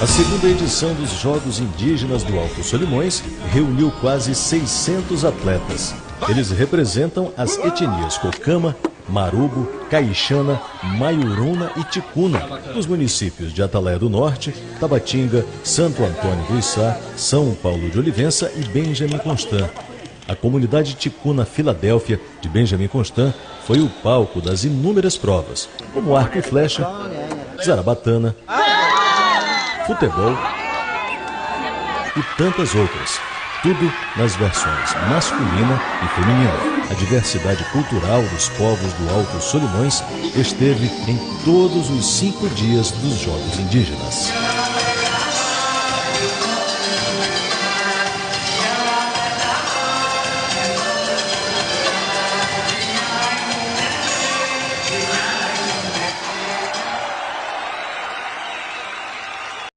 A segunda edição dos Jogos Indígenas do Alto Solimões reuniu quase 600 atletas. Eles representam as etnias Cocama, Marubo, Caixana, Maiuruna e Ticuna, dos municípios de Atalaia do Norte, Tabatinga, Santo Antônio do Içá, São Paulo de Olivença e Benjamin Constant. A comunidade Ticuna Filadélfia de Benjamin Constant foi o palco das inúmeras provas, como arco e flecha, zarabatana, futebol e tantas outras. Tudo nas versões masculina e feminina. A diversidade cultural dos povos do Alto Solimões esteve em todos os 5 dias dos Jogos Indígenas.